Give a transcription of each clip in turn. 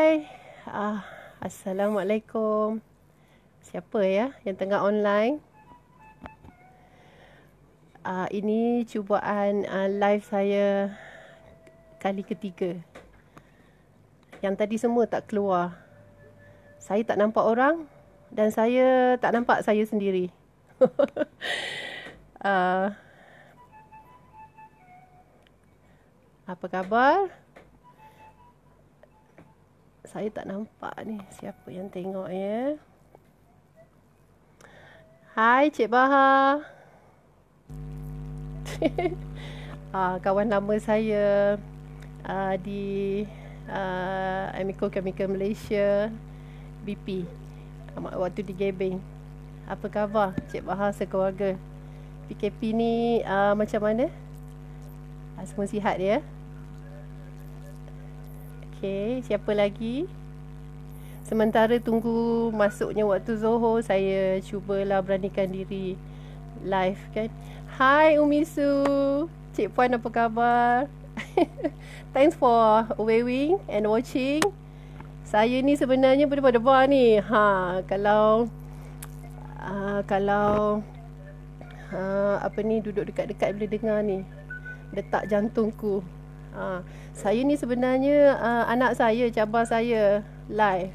Hai, Assalamualaikum. Siapa ya yang tengah online? Ini cubaan live saya kali ketiga. Yang tadi semua tak keluar. Saya tak nampak orang dan saya tak nampak saya sendiri. Apa khabar? Saya tak nampak ni siapa yang tengok ya. Hai Cik Baha. Kawan lama saya di Amico Chemical Malaysia BP waktu di Gebeng. Apa khabar Cik Baha sekeluarga? PKP ni macam mana? Semua sihat ya? Okey, siapa lagi? Sementara tunggu masuknya waktu Zohor, saya cubalah beranikan diri live kan. Hai Umisu, Cik Puan apa khabar? Thanks for waving and watching. Saya ni sebenarnya berdebar-debar ni. Kalau apa ni duduk dekat-dekat boleh dengar ni detak jantungku. Saya ni sebenarnya anak saya cabar saya live.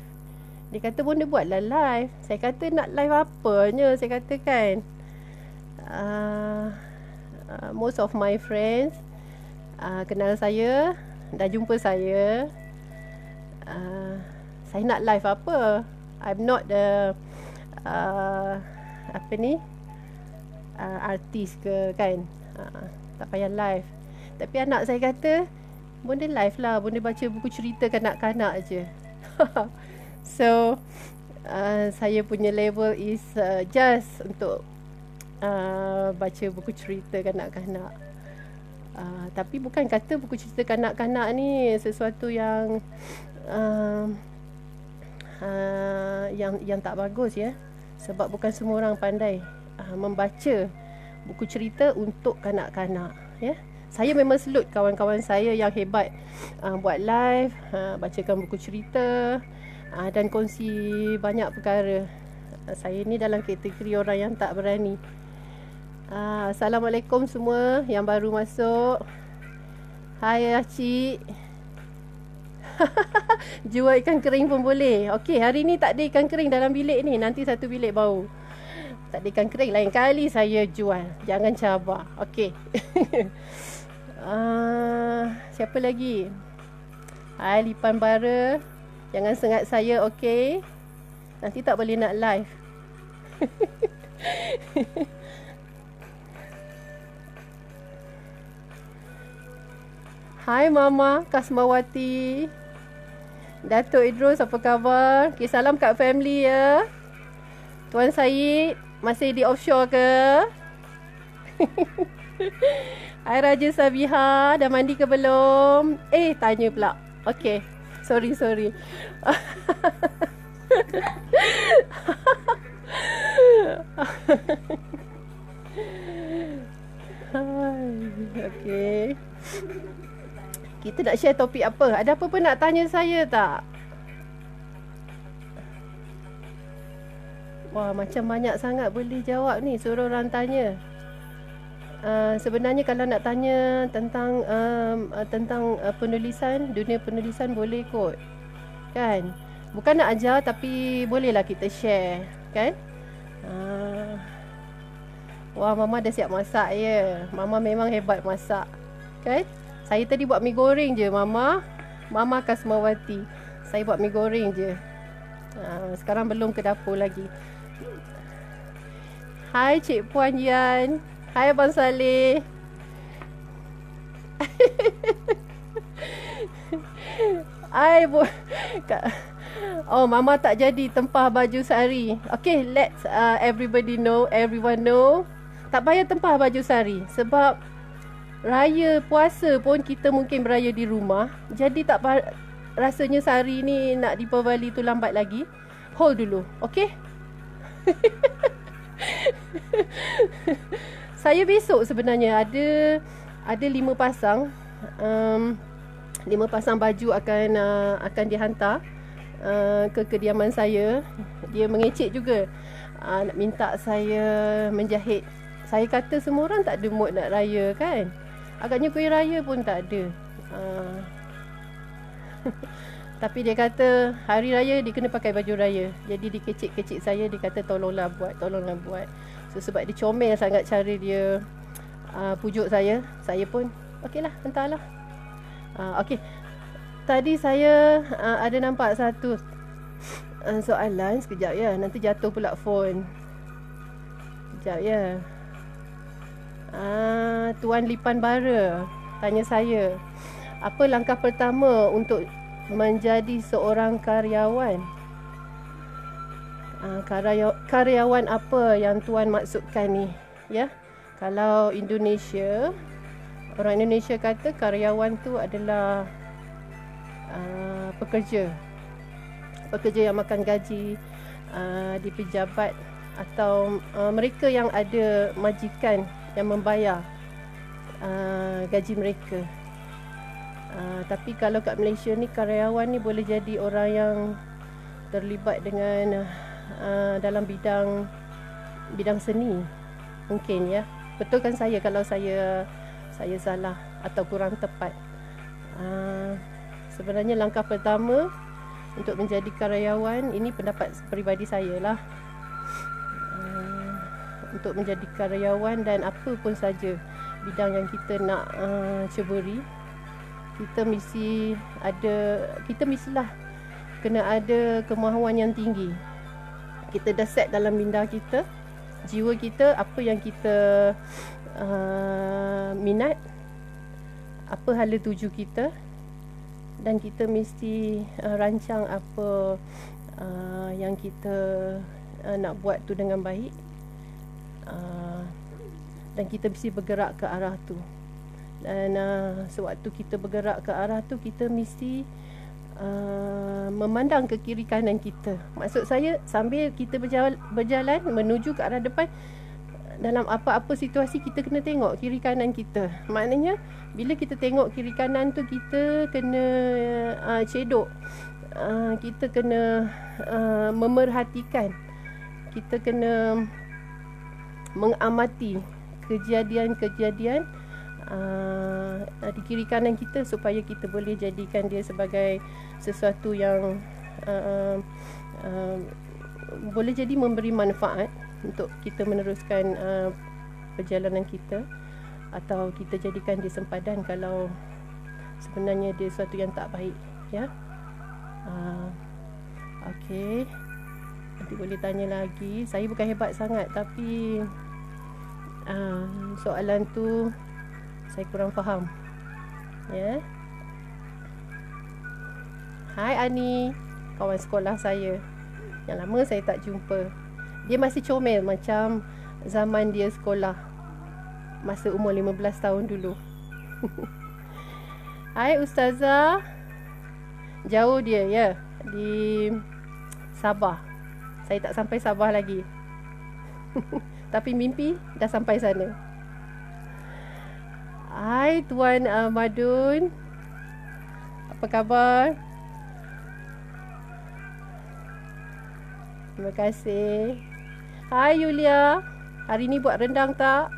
Dia kata bunda buatlah live. Saya kata nak live apanya? Saya kata kan most of my friends kenal saya, dah jumpa saya. Saya nak live apa? I'm not the artis ke kan. Tak payah live. Tapi anak saya kata bunda live lah, bunda baca buku cerita kanak-kanak je. So saya punya level is just untuk baca buku cerita kanak-kanak. Tapi bukan kata buku cerita kanak-kanak ni sesuatu yang yang tak bagus ya. Sebab bukan semua orang pandai membaca buku cerita untuk kanak-kanak ya. Saya memang salute kawan-kawan saya yang hebat buat live, bacakan buku cerita dan kongsi banyak perkara. Saya ni dalam kategori orang yang tak berani. Assalamualaikum semua yang baru masuk. Hai Acik. Jual ikan kering pun boleh. Okey, hari ni tak ada ikan kering dalam bilik ni. Nanti satu bilik bau. Tak ada ikan kering, lain kali saya jual. Jangan cabar. Okey. Siapa lagi? Hai Lipan Bara. Jangan sengat saya, okey? Nanti tak boleh nak live. Hai Mama Kasmawati. Datuk Idrus apa khabar? Okay, salam kat family ya. Tuan Syed masih di offshore ke? Hai Raja Sabiha, dah mandi ke belum? Tanya pula. Okey. Sorry. Okey. Kita nak share topik apa? Ada apa-apa nak tanya saya tak? Wah, macam banyak sangat boleh jawab ni. Suruh orang tanya. Sebenarnya kalau nak tanya tentang penulisan, dunia penulisan boleh kot. Kan? Bukan nak ajar tapi bolehlah kita share, kan? Wah, Mama dah siap masak ya. Mama memang hebat masak. Kan? Saya tadi buat mi goreng je, Mama. Mama Kasmawati. Saya buat mi goreng je. Sekarang belum ke dapur lagi. Hai Cik Puan Yan. Hai Abang Saleh. Mama tak jadi tempah baju sari. Okay, let's everyone know. Tak payah tempah baju sari. Sebab raya puasa pun kita mungkin beraya di rumah. Jadi rasanya sari ni nak Deepavali tu lambat lagi. Hold dulu, okay? Saya besok sebenarnya ada 5 pasang 5 pasang baju akan dihantar ke kediaman saya. Dia mengecek juga, nak minta saya menjahit. Saya kata semua orang tak ada mood nak raya kan. Agaknya kuih raya pun tak ada. Tapi dia kata hari raya dia kena pakai baju raya. Jadi dia kecek-kecek saya, dia kata tolonglah buat. So sebab dia comel sangat cara dia pujuk saya pun okeylah, hantarlah. Okey. Tadi saya ada nampak satu soalan. Sekejap ya, nanti jatuh pula phone. Sekejap ya. Tuan Lipan Bara tanya saya, apa langkah pertama untuk menjadi seorang karyawan? Karyawan apa yang tuan maksudkan ni? Ya, kalau Indonesia, orang Indonesia kata karyawan tu adalah pekerja yang makan gaji di pejabat atau mereka yang ada majikan yang membayar gaji mereka. Tapi kalau kat Malaysia ni, karyawan ni boleh jadi orang yang terlibat dengan dalam bidang seni mungkin ya. Betulkan saya kalau saya salah atau kurang tepat. Sebenarnya langkah pertama untuk menjadi karyawan, ini pendapat peribadi saya lah, untuk menjadi karyawan dan apa pun saja bidang yang kita nak ceburi, kita mestilah kena ada kemahuan yang tinggi. Kita dah set dalam minda kita, jiwa kita, apa yang kita minat, apa hala tuju kita, dan kita mesti rancang apa yang kita nak buat tu dengan baik. Dan kita mesti bergerak ke arah tu. Dan sewaktu kita bergerak ke arah tu, kita mesti memandang ke kiri kanan kita. Maksud saya, sambil kita berjalan menuju ke arah depan, dalam apa-apa situasi kita kena tengok kiri kanan kita. Maknanya bila kita tengok kiri kanan tu, kita kena cedok, kita kena memerhatikan, kita kena mengamati kejadian-kejadian di kiri kanan kita, supaya kita boleh jadikan dia sebagai sesuatu yang boleh jadi memberi manfaat untuk kita meneruskan perjalanan kita, atau kita jadikan dia sempadan kalau sebenarnya dia sesuatu yang tak baik ya. Okey, nanti boleh tanya lagi. Saya bukan hebat sangat, tapi soalan tu saya kurang faham ya. Hai Ani, kawan sekolah saya yang lama saya tak jumpa. Dia masih comel macam zaman dia sekolah masa umur 15 tahun dulu. Hai Ustazah. Jauh dia ya, di Sabah. Saya tak sampai Sabah lagi. Tapi mimpi dah sampai sana. Hai Tuan Madun, apa khabar? Terima kasih. Hai Yulia, hari ni buat rendang tak?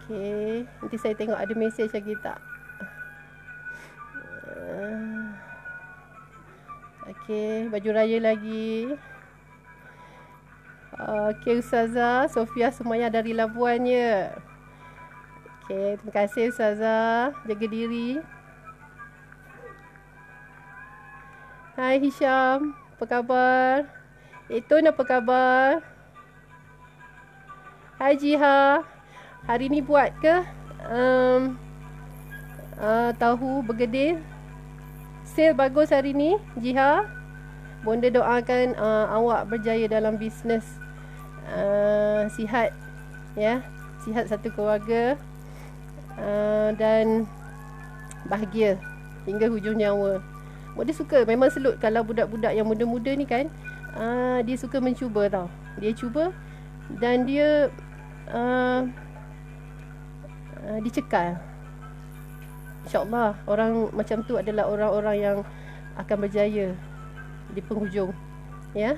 Okey, nanti saya tengok ada mesej lagi tak. Okey, baju raya lagi. Okey Ustazah, Sofia semuanya dari Labuan ya. Okey, terima kasih Ustazah. Jaga diri. Hai Hisham, apa khabar? Etun, apa khabar? Hai Jiha, hari ni buat ke tahu bergedil? Sale bagus hari ni Jiha. Bonda doakan awak berjaya dalam bisnes, sihat ya, sihat satu keluarga, dan bahagia hingga hujung nyawa. Dia suka, memang selut kalau budak-budak yang muda-muda ni kan, dia suka mencuba tau. Dia cuba dan dia dicekal. InsyaAllah orang macam tu adalah orang-orang yang akan berjaya di penghujung, ya.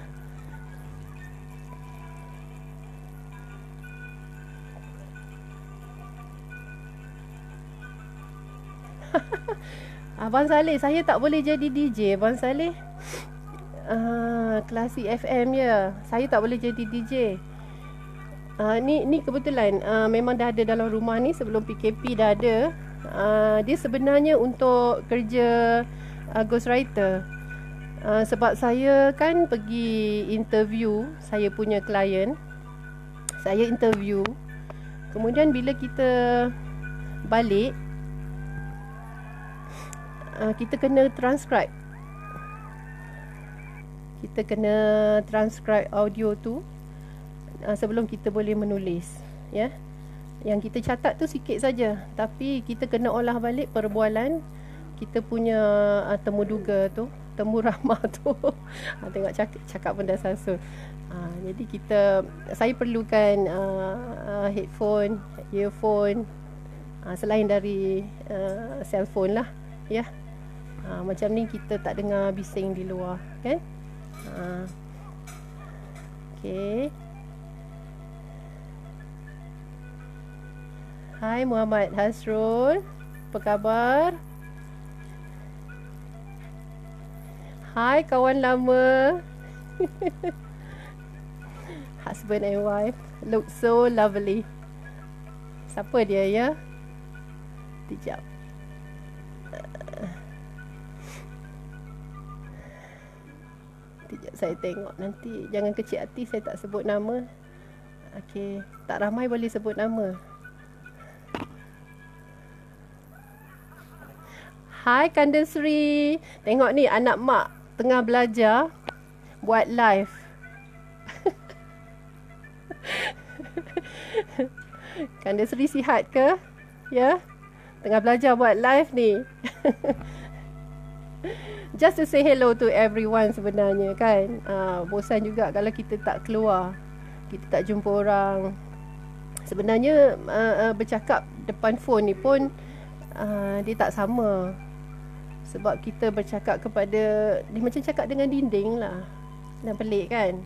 Abang Saleh, saya tak boleh jadi DJ, Abang Saleh. Klasik FM ya. Saya tak boleh jadi DJ. Ni kebetulan memang dah ada dalam rumah ni sebelum PKP dah ada. Dia sebenarnya untuk kerja ghostwriter. Sebab saya kan pergi interview saya punya klien. Saya interview. Kemudian bila kita balik, kita kena transcribe. Kita kena transcribe audio tu sebelum kita boleh menulis, ya. Yang kita catat tu sikit saja, tapi kita kena olah balik perbualan kita punya temu duga tu, temu ramah tu. Tengok cakap pun dah sasul. Jadi saya perlukan headphone, earphone, selain dari cellphone lah, ya. Macam ni kita tak dengar bising di luar, kan? Okay. Hai Muhammad Hasrul, apa khabar? Hai kawan lama. Husband and wife look so lovely. Siapa dia ya? Sekejap. Sekejap saya tengok nanti. Jangan kecil hati saya tak sebut nama. Okey, tak ramai boleh sebut nama. Hai Kanda Sri. Tengok ni anak mak tengah belajar buat live. Kanda Sri sihat ke? Ya. Tengah belajar buat live ni. Just to say hello to everyone sebenarnya kan. Bosan juga kalau kita tak keluar. Kita tak jumpa orang. Sebenarnya bercakap depan phone ni pun dia tak sama. Sebab kita bercakap dia macam cakap dengan dinding lah. Dan pelik kan.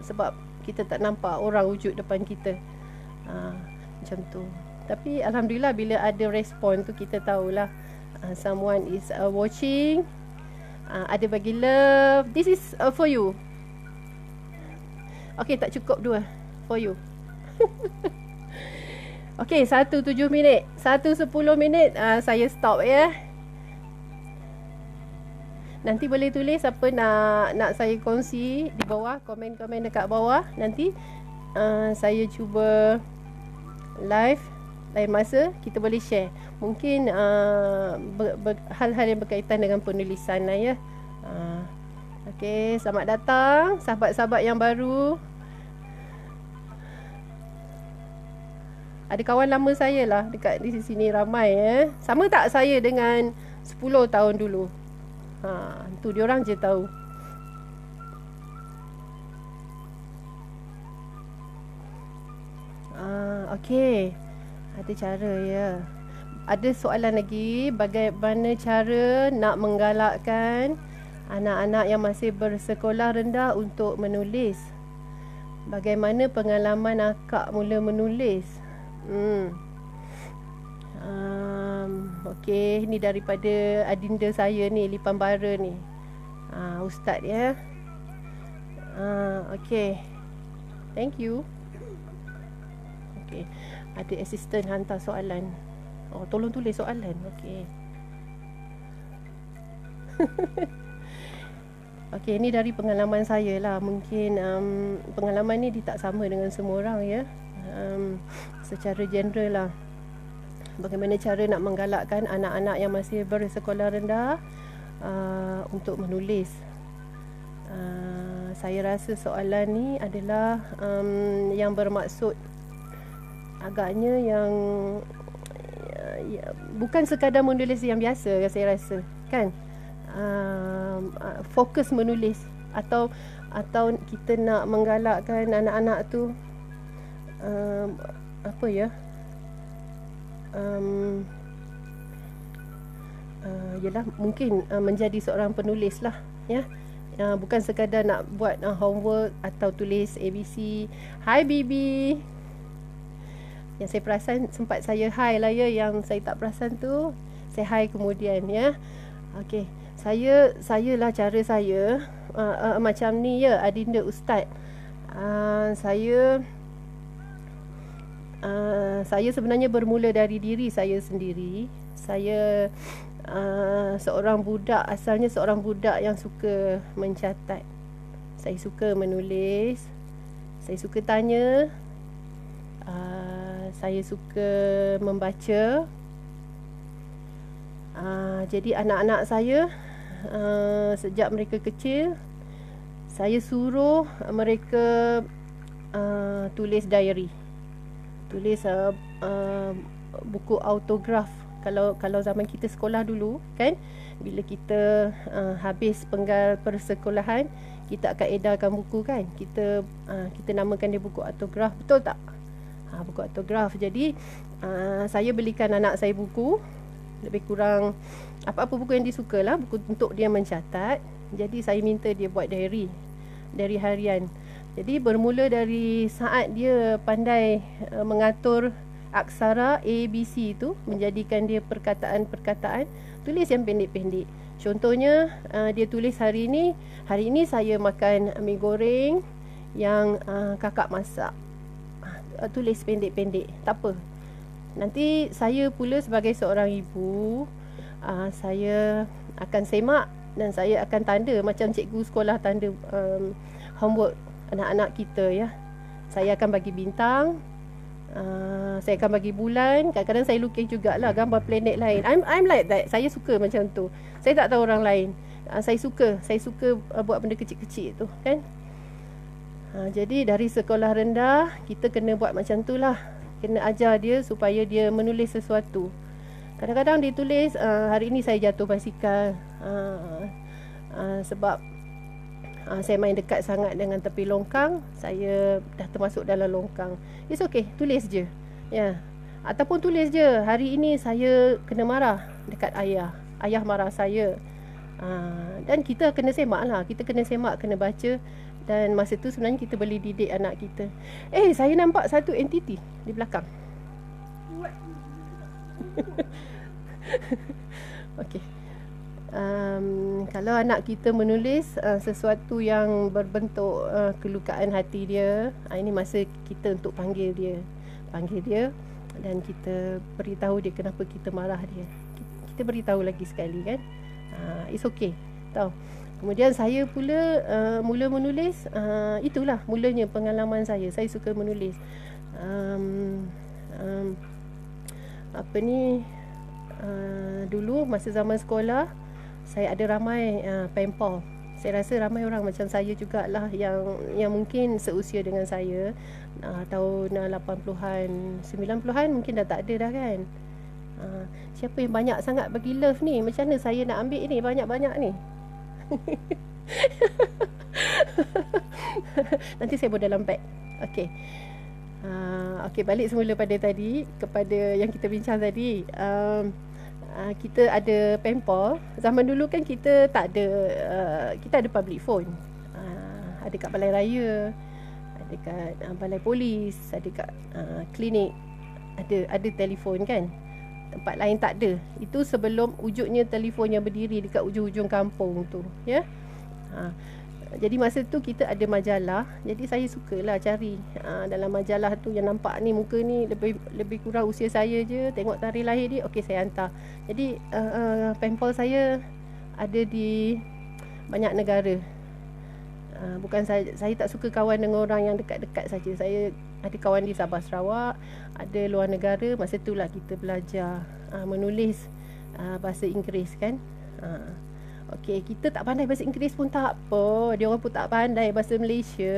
Sebab kita tak nampak orang wujud depan kita. Macam tu. Tapi Alhamdulillah bila ada respon tu kita tahulah someone is watching. Ada bagi love. This is for you. Okay, tak cukup 2. For you. Okay, 1:07 minit. 1:10 minit saya stop ya. Nanti boleh tulis apa nak saya kongsi di bawah, komen-komen dekat bawah. Nanti saya cuba live lain masa kita boleh share. Mungkin hal-hal yang berkaitan dengan penulisan lah ya. Okey, selamat datang sahabat-sahabat yang baru. Ada kawan lama saya lah dekat di sini ramai ya. Sama tak saya dengan 10 tahun dulu? Tu diorang je tahu. Okey. Ada cara ya. Ada soalan lagi, bagaimana cara nak menggalakkan anak-anak yang masih bersekolah rendah untuk menulis? Bagaimana pengalaman akak mula menulis? Okey, ni daripada adinda saya ni, Lipan Bara ni. Ustaz ya. Okey. Thank you. Okey. Ada assistant hantar soalan. Tolong tulis soalan. Okey. Okey, ni dari pengalaman saya lah. Mungkin pengalaman ni dia tak sama dengan semua orang ya. Secara general lah. Bagaimana cara nak menggalakkan anak-anak yang masih bersekolah rendah untuk menulis? Saya rasa soalan ni adalah yang bermaksud agaknya yang bukan sekadar menulis yang biasa saya rasa kan. Fokus menulis atau kita nak menggalakkan anak-anak tu apa ya? Yalah, mungkin menjadi seorang penulis lah, ya. Bukan sekadar nak buat homework atau tulis ABC. Hai Bibi. Yang saya perasan sempat saya hi lah ya, yang saya tak perasan tu saya hi kemudian, ya. Okey, saya lah cara saya macam ni ya, Adinda Ustaz. Saya sebenarnya bermula dari diri saya sendiri. Saya asalnya seorang budak yang suka mencatat. Saya suka menulis, saya suka tanya, saya suka membaca. Jadi anak-anak saya, sejak mereka kecil, saya suruh mereka tulis diary, tulis buku autograf. Kalau zaman kita sekolah dulu kan, bila kita habis penggal persekolahan, kita akan edarkan buku kan, kita namakan dia buku autograf, betul tak? Buku autograf. Jadi saya belikan anak saya buku, lebih kurang apa-apa buku yang dia suka lah, buku untuk dia mencatat. Jadi saya minta dia buat diary harian. Jadi bermula dari saat dia pandai mengatur aksara ABC itu, menjadikan dia perkataan-perkataan, tulis yang pendek-pendek. Contohnya dia tulis hari ini saya makan mi goreng yang kakak masak. Tulis pendek-pendek, tak apa. Nanti saya pula sebagai seorang ibu, saya akan semak dan saya akan tanda macam cikgu sekolah tanda homework anak-anak kita, ya. Saya akan bagi bintang, saya akan bagi bulan. Kadang-kadang saya lukis jugalah gambar planet lain. I'm like that. Saya suka macam tu. Saya tak tahu orang lain. Saya suka buat benda kecil-kecil tu kan. Jadi dari sekolah rendah kita kena buat macam tu lah. Kena ajar dia supaya dia menulis sesuatu. Kadang-kadang dia tulis, hari ini saya jatuh basikal sebab saya main dekat sangat dengan tepi longkang, saya dah termasuk dalam longkang. It's okay, tulis je, ya. Ataupun tulis je, hari ini saya kena marah dekat ayah marah saya. Dan kita kena semak lah, kita kena semak, kena baca. Dan masa tu sebenarnya kita boleh didik anak kita. Saya nampak satu entiti di belakang. Okey. Kalau anak kita menulis sesuatu yang berbentuk kelukaan hati dia, ini masa kita untuk panggil dia dan kita beritahu dia kenapa kita marah dia. Kita beritahu lagi sekali kan. It's okay, tahu. Kemudian saya pula mula menulis, itulah mulanya pengalaman saya. Saya suka menulis. Dulu masa zaman sekolah, saya ada ramai pen pal. Saya rasa ramai orang macam saya jugalah yang mungkin seusia dengan saya. Tahun 80-an, 90-an mungkin dah tak ada dah kan. Siapa yang banyak sangat bagi love ni? Macam mana saya nak ambil ni banyak-banyak ni? Nanti saya buat dalam beg. Okey. Okey, balik semula pada tadi, kepada yang kita bincang tadi. Kita ada pen pal. Zaman dulu kan kita tak ada, kita ada public phone. Ada kat balai raya, ada kat balai polis, ada kat klinik, ada telefon kan. Tempat lain tak ada. Itu sebelum wujudnya telefon yang berdiri dekat ujung-ujung kampung tu, ya. Jadi masa tu kita ada majalah. Jadi saya sukalah cari dalam majalah tu yang nampak ni, muka ni lebih kurang usia saya je, tengok tarikh lahir dia, okey saya hantar. Jadi pen pal saya ada di banyak negara. Bukan saya tak suka kawan dengan orang yang dekat-dekat saja. Saya ada kawan di Sabah Sarawak, ada luar negara. Masa itulah kita belajar menulis bahasa Inggeris kan. Okey, kita tak pandai bahasa Inggeris pun tak apa. Dia orang pun tak pandai bahasa Malaysia.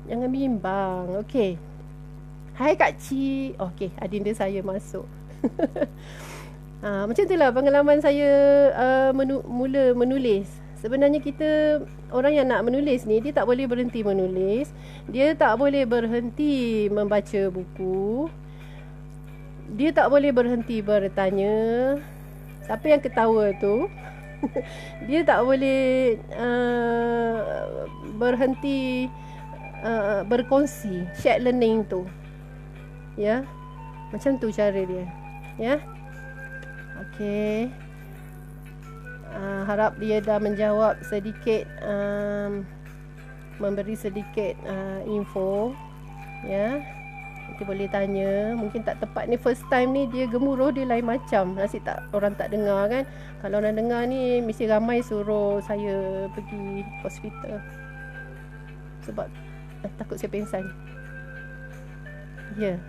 Jangan bimbang. Okey. Hai Kak Cik. Okey, adinda saya masuk. Macam itulah pengalaman saya mula menulis. Sebenarnya kita, orang yang nak menulis ni, dia tak boleh berhenti menulis. Dia tak boleh berhenti membaca buku. dia tak boleh berhenti bertanya. Siapa yang ketawa tu? Dia tak boleh berhenti berkongsi, shared learning tu. Ya. Macam tu cara dia. Ya. Okey. Harap dia dah menjawab sedikit, memberi sedikit info. Ya. Nanti boleh tanya. Mungkin tak tepat ni, first time ni dia gemuruh dia lain macam. Nasib tak orang tak dengar kan. Kalau orang dengar ni mesti ramai suruh saya pergi hospital. Sebab takut saya pengsan. Ya.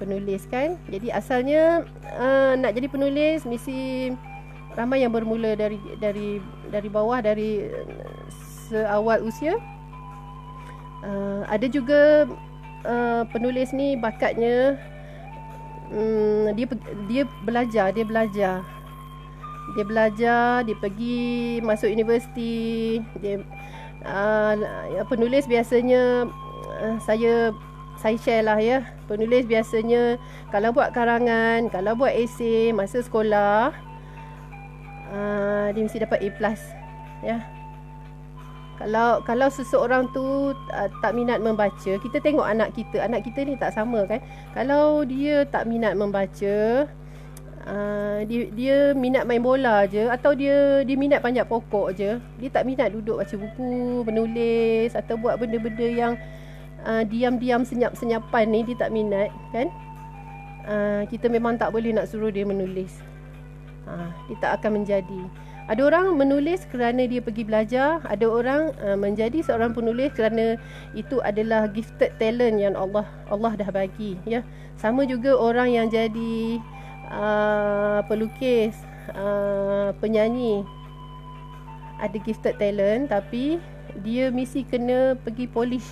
Penulis kan. Jadi asalnya nak jadi penulis mesti ramai yang bermula dari bawah, dari seawal usia. Ada juga penulis ni bakatnya dia belajar, dia pergi masuk universiti. Dia penulis biasanya saya share lah ya. Penulis biasanya kalau buat karangan, kalau buat esei masa sekolah, dia mesti dapat A+ ya. Kalau seseorang tu tak minat membaca, kita tengok anak kita ni tak sama kan. Kalau dia tak minat membaca, dia minat main bola je, atau dia minat panjat pokok je, dia tak minat duduk baca buku, menulis atau buat benda-benda yang diam-diam senyap-senyapan ni, dia tak minat kan. Kita memang tak boleh nak suruh dia menulis. Dia tak akan menjadi. Ada orang menulis kerana dia pergi belajar, ada orang menjadi seorang penulis kerana itu adalah gifted talent yang Allah dah bagi ya. Sama juga orang yang jadi pelukis, penyanyi, ada gifted talent tapi dia mesti kena pergi polish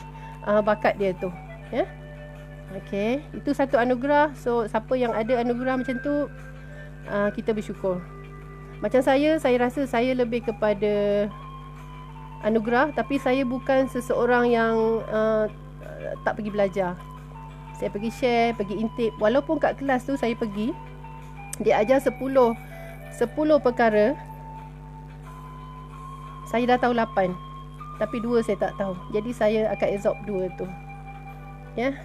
bakat dia tu ya. Okey, itu satu anugerah. So siapa yang ada anugerah macam tu, kita bersyukur. Macam saya rasa saya lebih kepada anugerah, tapi saya bukan seseorang yang tak pergi belajar. Saya pergi share, pergi intip. Walaupun kat kelas tu saya pergi, dia ajar 10 perkara, saya dah tahu 8, tapi 2 saya tak tahu. Jadi saya akan absorb 2 tu. Ya.